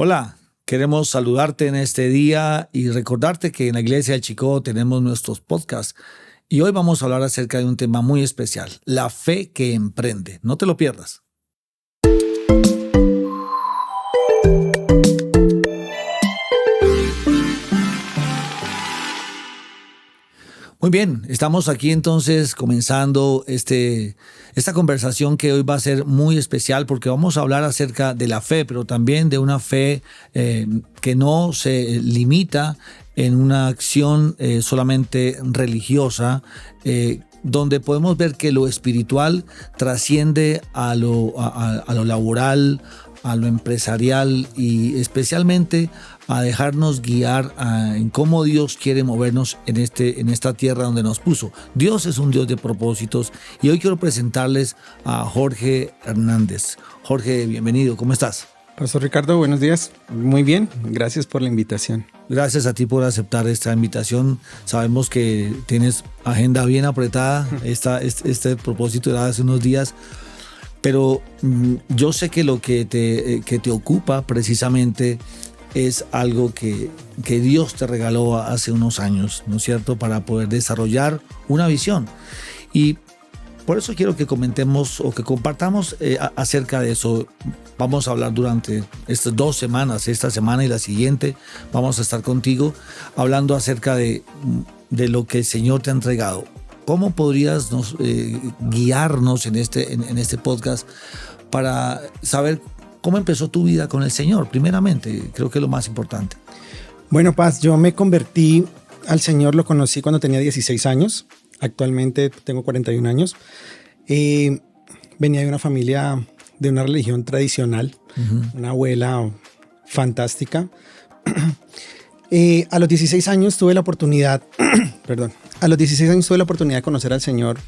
Hola, queremos saludarte en este día y recordarte que en la Iglesia de Chico tenemos nuestros podcasts y hoy vamos a hablar acerca de un tema muy especial, la fe que emprende. No te lo pierdas. Muy bien, estamos aquí entonces comenzando esta conversación que hoy va a ser muy especial porque vamos a hablar acerca de la fe, pero también de una fe que no se limita en una acción solamente religiosa, donde podemos ver que lo espiritual trasciende a lo laboral, a lo empresarial y especialmente a dejarnos guiar en cómo Dios quiere movernos en esta tierra donde nos puso. Dios es un Dios de propósitos y hoy quiero presentarles a Jorge Hernández. Jorge, bienvenido, ¿cómo estás? Pastor Ricardo, buenos días. Muy bien, gracias por la invitación. Gracias a ti por aceptar esta invitación. Sabemos que tienes agenda bien apretada. Este propósito era hace unos días. Pero yo sé que lo que te ocupa precisamente es algo que Dios te regaló hace unos años, ¿no es cierto?, para poder desarrollar una visión. Y por eso quiero que comentemos o que compartamos acerca de eso. Vamos a hablar durante estas 2 semanas, esta semana y la siguiente, vamos a estar contigo hablando acerca de lo que el Señor te ha entregado. ¿Cómo podrías guiarnos en este podcast para saber cómo empezó tu vida con el Señor? Primeramente, creo que es lo más importante. Bueno, Paz, yo me convertí al Señor, lo conocí cuando tenía 16 años. Actualmente tengo 41 años. Venía de una familia de una religión tradicional, una abuela fantástica. A los 16 años tuve la oportunidad, de conocer al Señor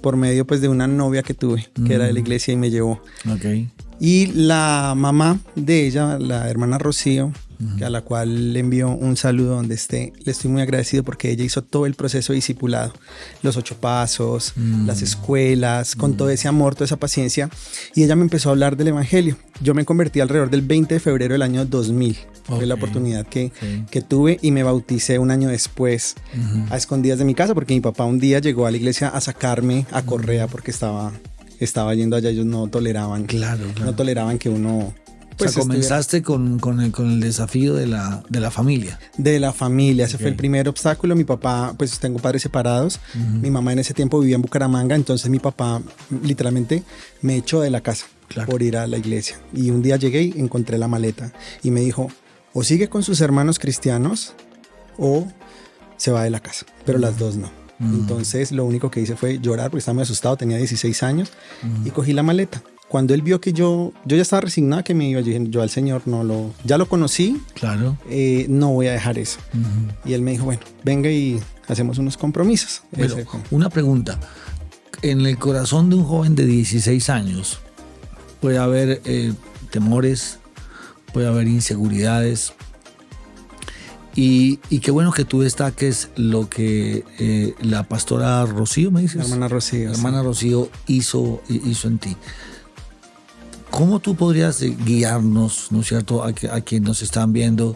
por medio pues, de una novia que tuve, que era de la iglesia y me llevó. Okay. Y la mamá de ella, la hermana Rocío, a la cual le envío un saludo donde esté, le estoy muy agradecido porque ella hizo todo el proceso de discipulado, los 8 pasos, las escuelas, con todo ese amor, toda esa paciencia, y ella me empezó a hablar del evangelio. Yo me convertí alrededor del 20 de febrero del año 2000, fue la oportunidad que tuve, y me bauticé un año después, a escondidas de mi casa, porque mi papá un día llegó a la iglesia a sacarme a Correa porque estaba yendo allá. Ellos no toleraban, no toleraban que uno... Pues comenzaste con el desafío de la familia. De la familia, ese fue el primer obstáculo. Mi papá, pues tengo padres separados. Mi mamá en ese tiempo vivía en Bucaramanga, entonces mi papá literalmente me echó de la casa por ir a la iglesia. Y un día llegué y encontré la maleta y me dijo, o sigue con sus hermanos cristianos o se va de la casa, pero las dos no. Entonces lo único que hice fue llorar porque estaba muy asustado, tenía 16 años y cogí la maleta. Cuando él vio que yo ya estaba resignada que me iba, yo al Señor ya lo conocí, no voy a dejar eso. Y él me dijo, bueno, venga y hacemos unos compromisos. Bueno, una pregunta. En el corazón de un joven de 16 años puede haber temores, puede haber inseguridades. Y qué bueno que tú destaques lo que la pastora Rocío, ¿me dices? La hermana Rocío. La hermana Rocío hizo en ti. ¿Cómo tú podrías guiarnos, ¿no es cierto?, a quienes nos están viendo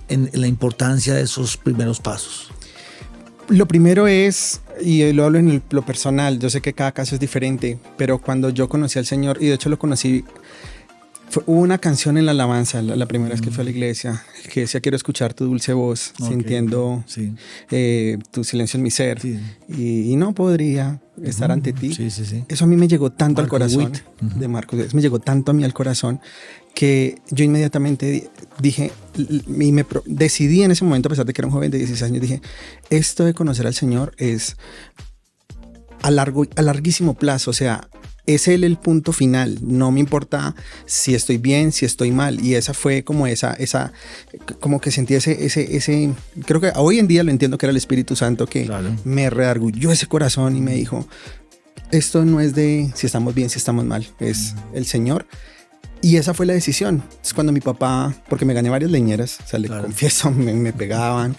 en la importancia de esos primeros pasos? Lo primero es, y lo hablo en lo personal, yo sé que cada caso es diferente, pero cuando yo conocí al Señor, y de hecho lo conocí, hubo una canción en la alabanza, la primera vez que fui a la iglesia, que decía, quiero escuchar tu dulce voz, sintiendo tu silencio en mi ser, y no podría estar ante ti. Eso a mí me llegó tanto al corazón, de Marcos, me llegó tanto a mí al corazón, que yo inmediatamente dije, y decidí en ese momento, a pesar de que era un joven de 16 años, dije, esto de conocer al Señor es a larguísimo plazo, o sea, es él el punto final, no me importa si estoy bien, si estoy mal. Y esa fue como como que sentí ese, creo que hoy en día lo entiendo que era el Espíritu Santo que me redarguyó ese corazón y me dijo, esto no es de si estamos bien, si estamos mal, es el Señor. Y esa fue la decisión. Es cuando mi papá, porque me gané varias leñeras, o sea, le confieso, me pegaban.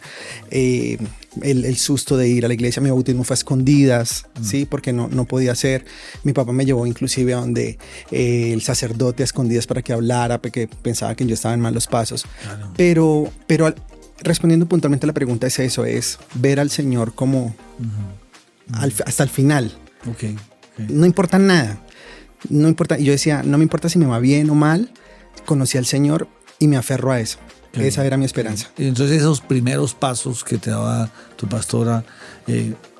El susto de ir a la iglesia, mi bautismo fue a escondidas, ¿sí? Porque no podía ser. Mi papá me llevó inclusive a donde el sacerdote a escondidas para que hablara, porque pensaba que yo estaba en malos pasos. Claro. Pero respondiendo puntualmente a la pregunta es eso, es ver al Señor como hasta el final. Okay. No importa nada. No importa, y yo decía, no me importa si me va bien o mal, conocí al Señor y me aferro a eso. Esa era mi esperanza. Entonces esos primeros pasos que te daba tu pastora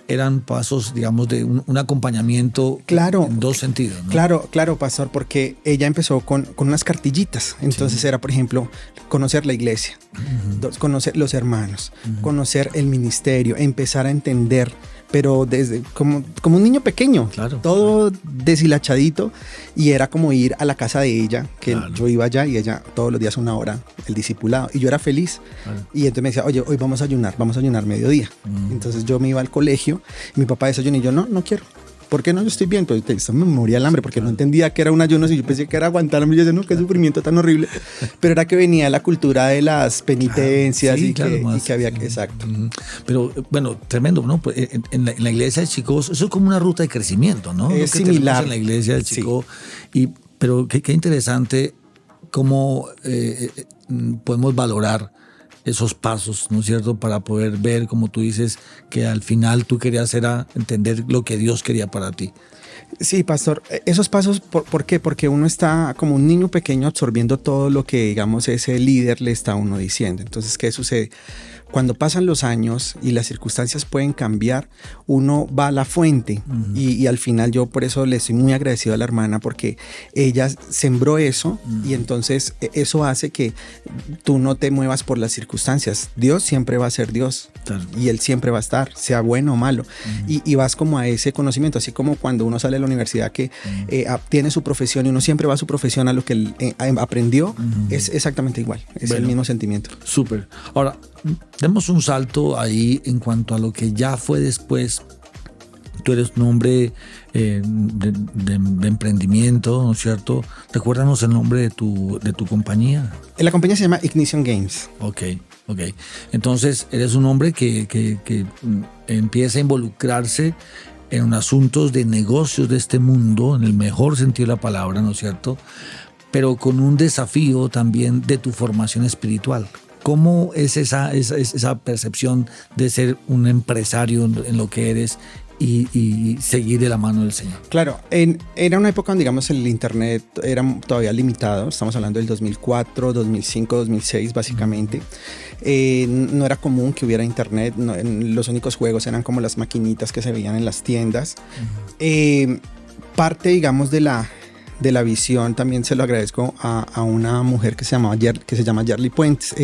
eran pasos, digamos, de un acompañamiento, claro, en dos sentidos, ¿no? Claro, pastor, porque ella empezó con unas cartillitas. Entonces era, por ejemplo, conocer la iglesia, conocer los hermanos, conocer el ministerio, empezar a entender, pero desde como un niño pequeño, todo deshilachadito, y era como ir a la casa de ella, que yo iba allá y ella todos los días 1 hora, el discipulado, y yo era feliz. Y entonces me decía, oye, hoy vamos a ayunar mediodía. Entonces yo me iba al colegio, y mi papá desayunó y yo, no quiero. ¿Por qué no? Yo estoy bien, pero me moría el hambre porque no entendía que era un ayuno, y yo pensé que era aguantarme. Y yo decía, no, qué sufrimiento tan horrible. Pero era que venía la cultura de las penitencias que había que, exacto. Pero bueno, tremendo, ¿no? Pues, en la iglesia de Chico, eso es como una ruta de crecimiento, ¿no? Es similar. En la iglesia de Chico. Pero qué interesante cómo podemos valorar esos pasos, ¿no es cierto? Para poder ver, como tú dices, que al final tú querías era entender lo que Dios quería para ti. Sí, pastor, esos pasos, ¿por qué? Porque uno está como un niño pequeño absorbiendo todo lo que, digamos, ese líder le está a uno diciendo. Entonces, ¿qué sucede? Cuando pasan los años y las circunstancias pueden cambiar, uno va a la fuente y al final yo por eso le estoy muy agradecido a la hermana, porque ella sembró eso y entonces eso hace que tú no te muevas por las circunstancias. Dios siempre va a ser Dios y Él siempre va a estar, sea bueno o malo, y vas como a ese conocimiento, así como cuando uno sale de la universidad que tiene su profesión y uno siempre va a su profesión, a lo que él aprendió, es exactamente igual, es el mismo sentimiento. Súper. Ahora, demos un salto ahí en cuanto a lo que ya fue después. Tú eres un hombre de emprendimiento, ¿no es cierto? Recuérdanos el nombre de tu compañía. La compañía se llama Ignition Games. Ok. Entonces, eres un hombre que empieza a involucrarse en asuntos de negocios de este mundo, en el mejor sentido de la palabra, ¿no es cierto? Pero con un desafío también de tu formación espiritual. ¿Cómo es esa percepción de ser un empresario en lo que eres y seguir de la mano del Señor? Claro, era una época donde, digamos, el internet era todavía limitado. Estamos hablando del 2004, 2005, 2006 básicamente. No era común que hubiera internet. Los únicos juegos eran como las maquinitas que se veían en las tiendas. Parte, digamos, de la visión también se lo agradezco a una mujer que se llama Yerly Puentes.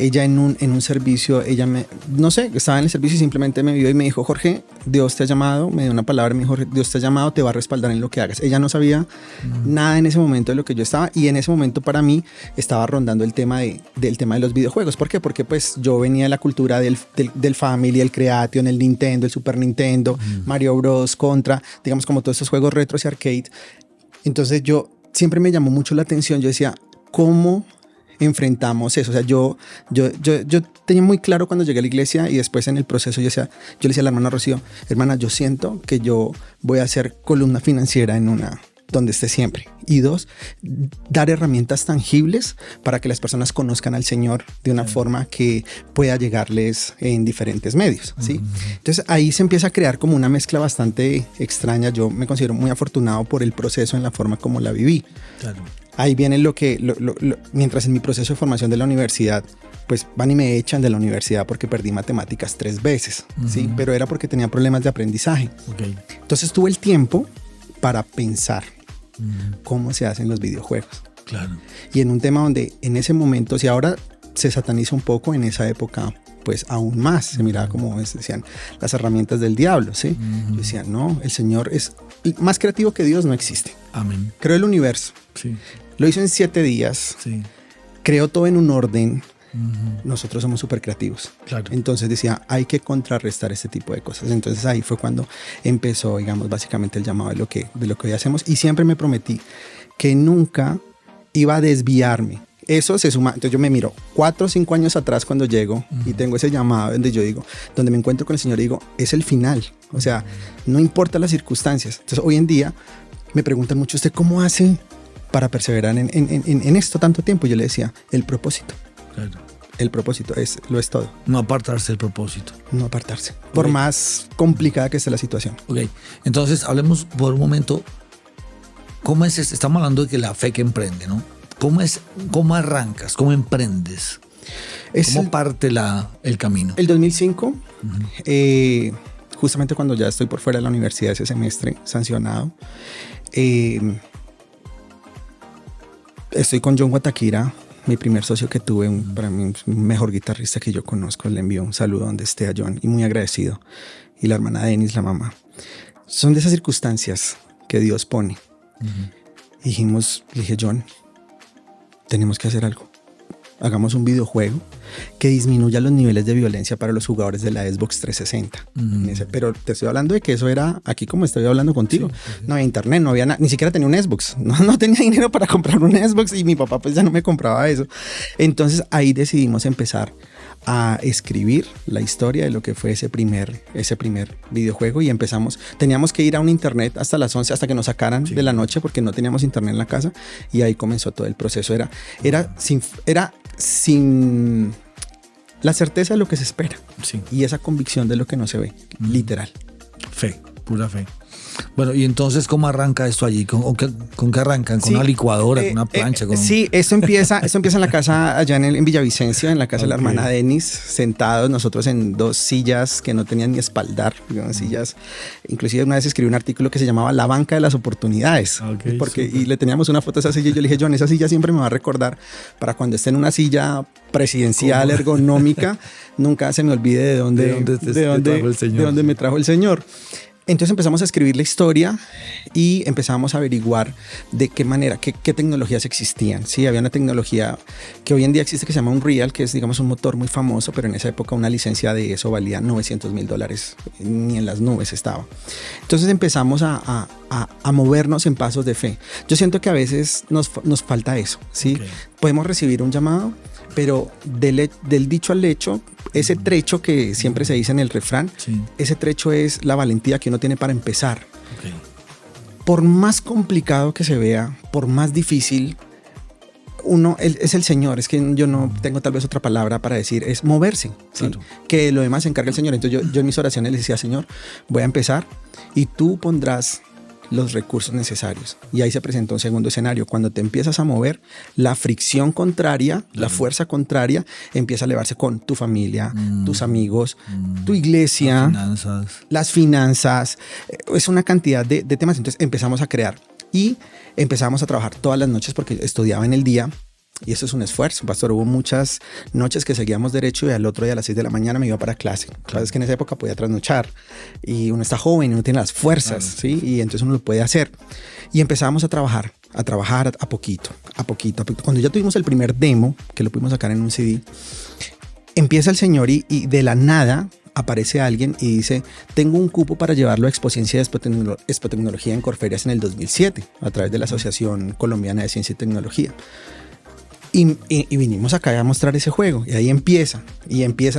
Ella en un servicio, estaba en el servicio y simplemente me vio y me dijo, Jorge, Dios te ha llamado, me dio una palabra, me dijo, Dios te ha llamado, te va a respaldar en lo que hagas. Ella no sabía nada en ese momento de lo que yo estaba, y en ese momento para mí estaba rondando el tema del tema de los videojuegos. ¿Por qué? Porque pues yo venía de la cultura del Family, el Creation, el Nintendo, el Super Nintendo, Mario Bros, Contra, digamos, como todos estos juegos retros y arcade. Entonces yo siempre me llamó mucho la atención. Yo decía, ¿cómo enfrentamos eso? O sea, yo tenía muy claro cuando llegué a la iglesia, y después en el proceso yo le decía a la hermana Rocío, hermana, yo siento que yo voy a ser columna financiera en una donde esté siempre. Y 2, dar herramientas tangibles para que las personas conozcan al Señor de una forma que pueda llegarles en diferentes medios, ¿sí? Entonces ahí se empieza a crear como una mezcla bastante extraña. Yo me considero muy afortunado por el proceso en la forma como la viví. Claro. Ahí viene mientras en mi proceso de formación de la universidad, pues van y me echan de la universidad porque perdí matemáticas 3 veces, ¿sí? Pero era porque tenía problemas de aprendizaje. Entonces tuve el tiempo para pensar cómo se hacen los videojuegos. Claro. Y en un tema donde en ese momento, si ahora se sataniza un poco, en esa época pues aún más se miraba como decían las herramientas del diablo, ¿sí? Yo decía, no, el Señor es más creativo que Dios, no existe. Amén. Creó el universo. Sí. Lo hizo en 7 días. Sí. Creó todo en un orden. Nosotros somos súper creativos. Claro. Entonces decía, hay que contrarrestar este tipo de cosas. Entonces ahí fue cuando empezó, digamos, básicamente el llamado de lo que hoy hacemos. Y siempre me prometí que nunca iba a desviarme. Eso se suma, entonces yo me miro 4 o 5 años atrás cuando llego y tengo ese llamado donde yo digo, donde me encuentro con el Señor y digo, es el final, o sea, no importa las circunstancias. Entonces hoy en día me preguntan mucho, ¿usted cómo hace para perseverar en esto tanto tiempo? Yo le decía, el propósito. Claro. El propósito lo es todo. No apartarse del propósito. No apartarse, por más complicada que esté la situación. Ok, entonces hablemos por un momento, ¿cómo es esto? Estamos hablando de que la fe que emprende, ¿no? ¿Cómo arrancas? ¿Cómo emprendes? ¿Cómo parte el camino? El 2005, justamente cuando ya estoy por fuera de la universidad ese semestre, sancionado, estoy con John Guataquira, mi primer socio que tuve, para mí un mejor guitarrista que yo conozco. Le envío un saludo donde esté a John y muy agradecido. Y la hermana Denis, la mamá. Son de esas circunstancias que Dios pone. Y le dije, John, tenemos que hacer algo. Hagamos un videojuego que disminuya los niveles de violencia para los jugadores de la Xbox 360. Pero te estoy hablando de que eso era aquí como estoy hablando contigo. Sí. No había internet, no había nada, ni siquiera tenía un Xbox. No tenía dinero para comprar un Xbox y mi papá pues ya no me compraba eso. Entonces ahí decidimos empezar a escribir la historia de lo que fue ese primer videojuego y teníamos que ir a un internet hasta las 11, hasta que nos sacaran de la noche porque no teníamos internet en la casa y ahí comenzó todo el proceso. Era sin la certeza de lo que se espera y esa convicción de lo que no se ve, literal. Fe, pura fe. Bueno, y entonces, ¿cómo arranca esto allí? ¿Con qué arrancan? ¿Con una licuadora, con una plancha? Sí, esto empieza en la casa allá en Villavicencio, en la casa de la hermana Denis, sentados nosotros en 2 sillas que no tenían ni espaldar, sillas. Inclusive una vez escribí un artículo que se llamaba La banca de las oportunidades, y le teníamos una foto a esa silla y yo le dije, John, esa silla siempre me va a recordar para cuando esté en una silla presidencial ergonómica, nunca se me olvide de dónde me trajo el Señor. Entonces empezamos a escribir la historia y empezamos a averiguar de qué manera, qué tecnologías existían. Sí, había una tecnología que hoy en día existe que se llama Unreal, que es, digamos, un motor muy famoso, pero en esa época una licencia de eso valía $900,000, ni en las nubes estaba. Entonces empezamos a movernos en pasos de fe. Yo siento que a veces nos falta eso, ¿sí? Podemos recibir un llamado, pero del dicho al hecho, ese trecho que siempre se dice en el refrán, ese trecho es la valentía que uno tiene para empezar. Por más complicado que se vea, por más difícil, es el Señor. Es que yo no tengo tal vez otra palabra para decir, es moverse, ¿sí? Claro. Que lo demás se encarga el Señor. Entonces yo en mis oraciones le decía, Señor, voy a empezar y tú pondrás los recursos necesarios. Y ahí se presentó un segundo escenario. Cuando te empiezas a mover, la fricción contraria, la fuerza contraria, empieza a elevarse con tu familia, tus amigos, tu iglesia, las finanzas. Es una cantidad de temas. Entonces empezamos a crear y empezamos a trabajar todas las noches porque estudiaba en el día. Y eso es un esfuerzo, pastor. Hubo muchas noches que seguíamos derecho y al otro día a las 6 de la mañana me iba para clase. Claro, es que en esa época podía trasnochar y uno está joven y uno tiene las fuerzas, claro, ¿sí? Y entonces uno lo puede hacer. Y empezamos a trabajar a poquito. Cuando ya tuvimos el primer demo, que lo pudimos sacar en un CD, empieza el Señor y de la nada aparece alguien y dice, tengo un cupo para llevarlo a Exposencia de Expotecnología en Corferias en el 2007, a través de la Asociación Colombiana de Ciencia y Tecnología. Y vinimos acá a mostrar ese juego y ahí empiezan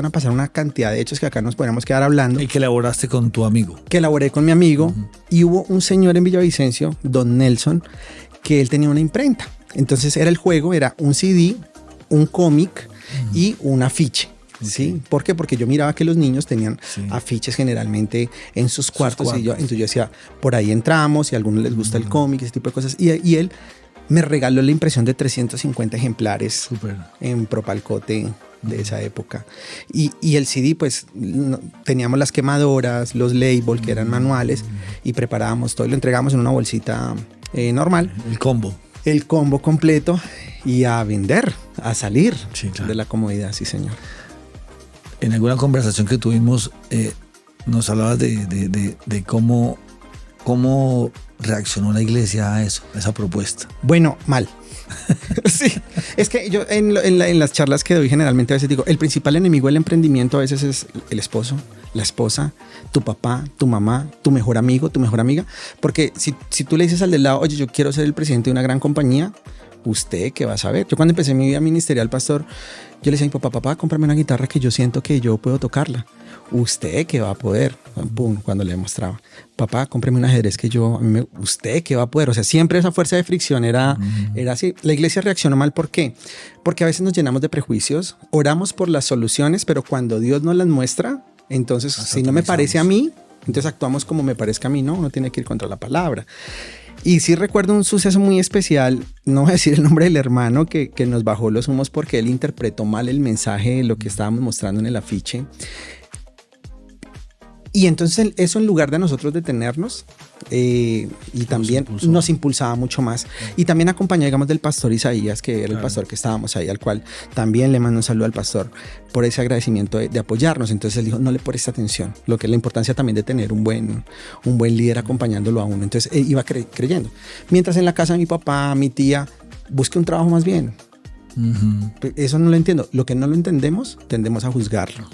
a pasar una cantidad de hechos que acá nos podríamos quedar hablando. ¿Y que elaboraste con tu amigo? Que elaboré con mi amigo. Y hubo un señor en Villavicencio, don Nelson, que él tenía una imprenta. Entonces era el juego, era un CD, un cómic y un afiche. ¿Sí? ¿Por qué? Porque yo miraba que los niños tenían afiches generalmente en sus cuartos. Entonces yo decía, por ahí entramos y a algunos les gusta el cómic, ese tipo de cosas. Y él me regaló la impresión de 350 ejemplares en Propalcote de esa época. Y el CD, pues teníamos las quemadoras, los labels que eran manuales y preparábamos todo y lo entregamos en una bolsita normal. El combo completo y a vender, a salir de la comodidad, sí señor. En alguna conversación que tuvimos nos hablabas de cómo reaccionó la iglesia a eso, a esa propuesta. Bueno, mal. Sí, es que yo en las charlas que doy generalmente a veces digo, el principal enemigo del emprendimiento a veces es el esposo, la esposa, tu papá, tu mamá, tu mejor amigo, tu mejor amiga, porque si tú le dices al del lado, oye, yo quiero ser el presidente de una gran compañía, ¿usted qué va a saber? Yo cuando empecé mi vida ministerial, pastor, yo le decía a mi papá, cómprame una guitarra que yo siento que yo puedo tocarla. ¿Usted qué va a poder? Pum, cuando le demostraba. Papá, cómprame un ajedrez que ¿usted qué va a poder? O sea, siempre esa fuerza de fricción era así. La iglesia reaccionó mal, ¿por qué? Porque a veces nos llenamos de prejuicios, oramos por las soluciones, pero cuando Dios nos las muestra, entonces si no me parece a mí, entonces actuamos como me parezca a mí, ¿no? Uno tiene que ir contra la palabra. Y sí recuerdo un suceso muy especial, no voy a decir el nombre del hermano que nos bajó los humos porque él interpretó mal el mensaje de lo que estábamos mostrando en el afiche. Y entonces eso, en lugar de nosotros detenernos, y también nos impulsaba mucho más. Y también acompañó, digamos, del pastor Isaías, que era el pastor que estábamos ahí, al cual también le mando un saludo al pastor por ese agradecimiento de apoyarnos. Entonces él dijo, no le prestes atención, lo que es la importancia también de tener un buen líder acompañándolo a uno. Entonces él iba creyendo. Mientras en la casa de mi papá, mi tía, busque un trabajo más bien. Eso no lo entiendo. Lo que no lo entendemos, tendemos a juzgarlo.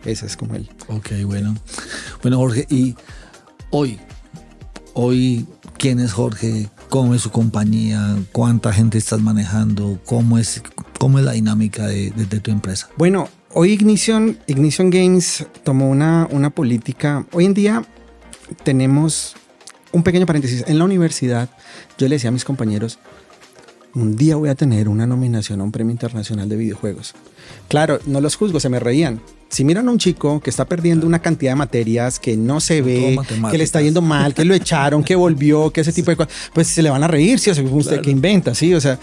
Ese es como él. Ok, bueno. Bueno, Jorge, y hoy, ¿quién es Jorge? ¿Cómo es su compañía? ¿Cuánta gente estás manejando? ¿Cómo es la dinámica de tu empresa? Bueno, hoy Ignition Games tomó una política. Hoy en día tenemos un pequeño paréntesis. En la universidad, yo le decía a mis compañeros, un día voy a tener una nominación a un premio internacional de videojuegos. Claro, no los juzgo, se me reían. Si miran a un chico que está perdiendo una cantidad de materias, que no se ve, que le está yendo mal, que lo echaron, que volvió, que ese tipo de cosas, pues se le van a reír, ¿sí? O sea, usted que inventa, ¿sí? O sea,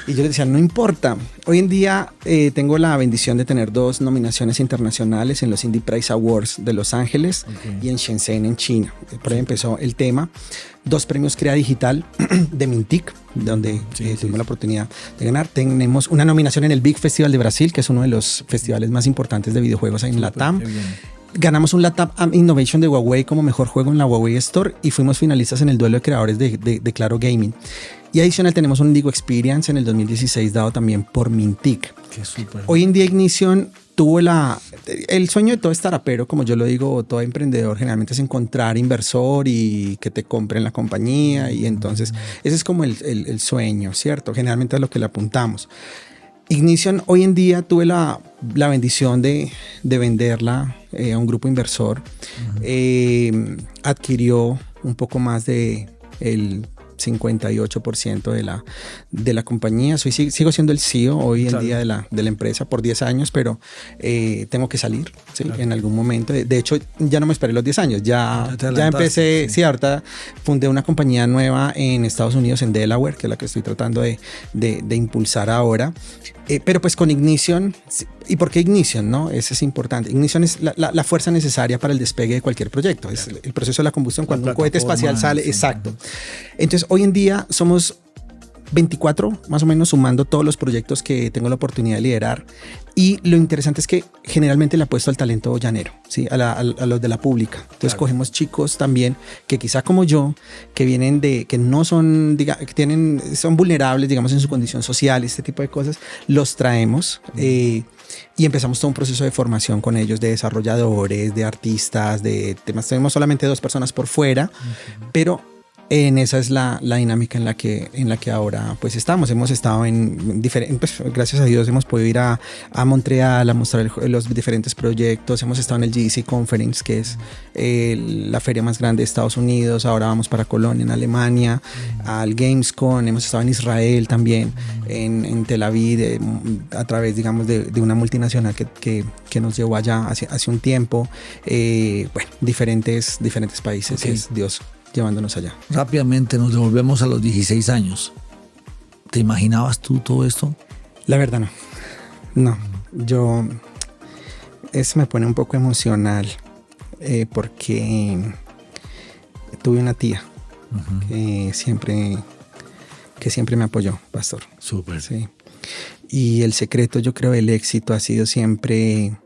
y yo les decía, no importa. Hoy en día tengo la bendición de tener 2 nominaciones internacionales en los Indie Prize Awards de Los Ángeles y en Shenzhen, en China. Por ahí empezó el tema. 2 premios Crea Digital de Mintic, donde tuvimos la oportunidad de ganar. Tenemos una nominación en el Big Festival de Brasil, que es uno de los festivales más importantes de videojuegos en LATAM. Ganamos un LATAM Innovation de Huawei como mejor juego en la Huawei Store y fuimos finalistas en el duelo de creadores de Claro Gaming. Y adicional tenemos un Indigo Experience en el 2016 dado también por Mintic. Qué súper. Hoy en día Ignition tuvo el sueño de todo startupero, como yo lo digo, todo emprendedor generalmente es encontrar inversor y que te compren la compañía, y entonces ese es como el sueño, ¿cierto? Generalmente es lo que le apuntamos. Ignition hoy en día tuve la bendición de venderla a un grupo inversor. Adquirió un poco más de el 58% de la compañía. Sigo siendo el CEO hoy en día de la empresa por 10 años, pero tengo que salir, ¿sí? En algún momento. De hecho, ya no me esperé los 10 años. Ya empecé, sí, ahorita fundé una compañía nueva en Estados Unidos, en Delaware, que es la que estoy tratando de impulsar ahora. Pero pues con Ignition, ¿y por qué Ignition? ¿No? Eso es importante. Ignition es la fuerza necesaria para el despegue de cualquier proyecto. Es el proceso de la combustión cuando un cohete espacial sale. Sí. Exacto. Entonces, hoy en día somos 24 más o menos, sumando todos los proyectos que tengo la oportunidad de liderar. Y lo interesante es que generalmente le apuesto al talento llanero, ¿sí? a los de la pública. Entonces cogemos chicos también que quizá como yo, que vienen que no son, son vulnerables, digamos, en su condición social, este tipo de cosas, los traemos y empezamos todo un proceso de formación con ellos, de desarrolladores, de artistas, de temas. Tenemos solamente 2 personas por fuera, pero esa es la dinámica en la que ahora pues estamos. Hemos estado en diferentes, pues, gracias a Dios hemos podido ir a Montreal a mostrar los diferentes proyectos. Hemos estado en el GDC Conference, que es la feria más grande de Estados Unidos. Ahora vamos para Colonia, en Alemania, al Gamescom. Hemos estado en Israel también, en Tel Aviv, a través, digamos, de una multinacional que nos llevó allá hace un tiempo. Bueno, diferentes países. Okay. Es Dios llevándonos allá. Rápidamente nos devolvemos a los 16 años. ¿Te imaginabas tú todo esto? La verdad no. Eso me pone un poco emocional porque tuve una tía que siempre me apoyó, pastor. Súper. Sí. Y el secreto, yo creo, del éxito ha sido siempre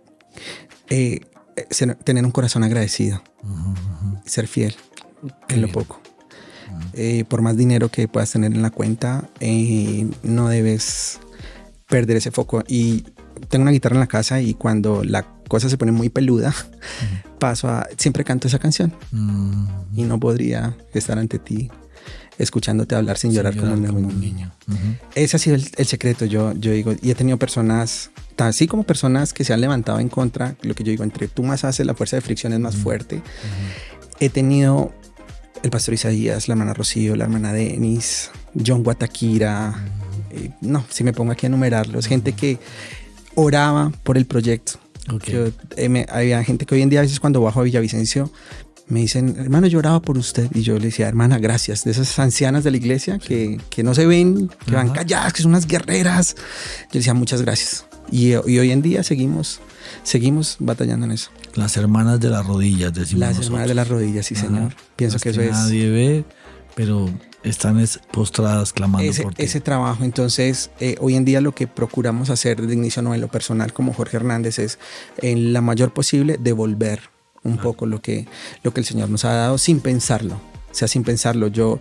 tener un corazón agradecido, ser fiel en lo poco. Por más dinero que puedas tener en la cuenta, no debes perder ese foco. Y tengo una guitarra en la casa y cuando la cosa se pone muy peluda, siempre canto esa canción y no podría estar ante ti escuchándote hablar sin llorar como un niño. Ese ha sido el secreto, yo digo, y he tenido personas, así como personas que se han levantado en contra, lo que yo digo, entre tú más haces, la fuerza de fricción es más fuerte. He tenido el pastor Isaías, la hermana Rocío, la hermana Denis, John Guataquira, no, si me pongo aquí a enumerarlos, gente que oraba por el proyecto. Había gente que hoy en día a veces cuando bajo a Villavicencio me dicen, hermano, yo oraba por usted, y yo le decía, hermana, gracias, de esas ancianas de la iglesia que no se ven, que van calladas, que son unas guerreras. Yo le decía, muchas gracias, y hoy en día seguimos batallando en eso. Las hermanas de las rodillas, decimos las nosotros. Hermanas de las rodillas, sí, señor. Pienso que eso es, nadie ve, pero están postradas clamando por ti. Ese trabajo. Entonces, hoy en día lo que procuramos hacer de inicio, no en lo personal como Jorge Hernández, es en la mayor posible devolver un poco lo que el Señor nos ha dado sin pensarlo. O sea, sin pensarlo. Yo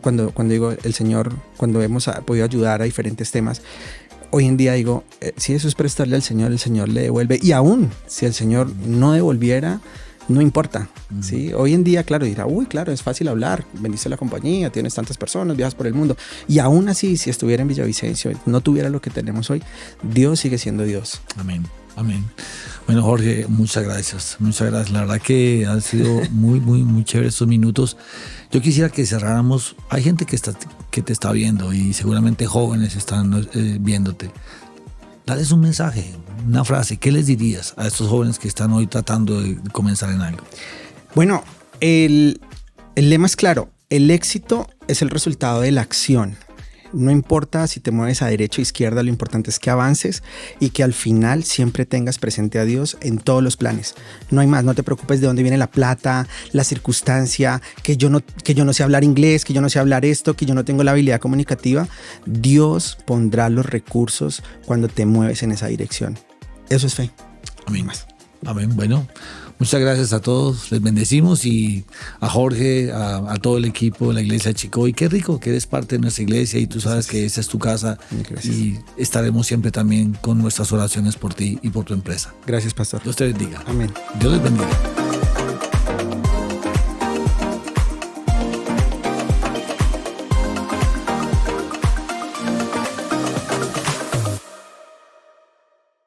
cuando digo el Señor, cuando hemos podido ayudar a diferentes temas, hoy en día digo, si eso es prestarle al Señor, el Señor le devuelve. Y aún si el Señor no devolviera, no importa. ¿Sí? Hoy en día, claro, dirá, uy, claro, es fácil hablar, vendiste la compañía, tienes tantas personas, viajas por el mundo. Y aún así, si estuviera en Villavicencio, no tuviera lo que tenemos hoy, Dios sigue siendo Dios. Amén. Amén. Bueno, Jorge, muchas gracias. Muchas gracias. La verdad que han sido muy chévere estos minutos. Yo quisiera que cerráramos. Hay gente que te está viendo y seguramente jóvenes están viéndote. Dales un mensaje, una frase. ¿Qué les dirías a estos jóvenes que están hoy tratando de comenzar en algo? Bueno, el lema es claro. El éxito es el resultado de la acción. No importa si te mueves a derecha o izquierda, lo importante es que avances y que al final siempre tengas presente a Dios en todos los planes. No hay más, no te preocupes de dónde viene la plata, la circunstancia, que yo no sé hablar inglés, que yo no sé hablar esto, que yo no tengo la habilidad comunicativa. Dios pondrá los recursos cuando te mueves en esa dirección. Eso es fe. Amén. Amén. Bueno, muchas gracias a todos, les bendecimos, y a Jorge, a todo el equipo de la iglesia de Chicoy. Qué rico que eres parte de nuestra iglesia y tú sabes que esa es tu casa. Gracias. Y estaremos siempre también con nuestras oraciones por ti y por tu empresa. Gracias, pastor. Dios te bendiga. Amén. Dios les bendiga.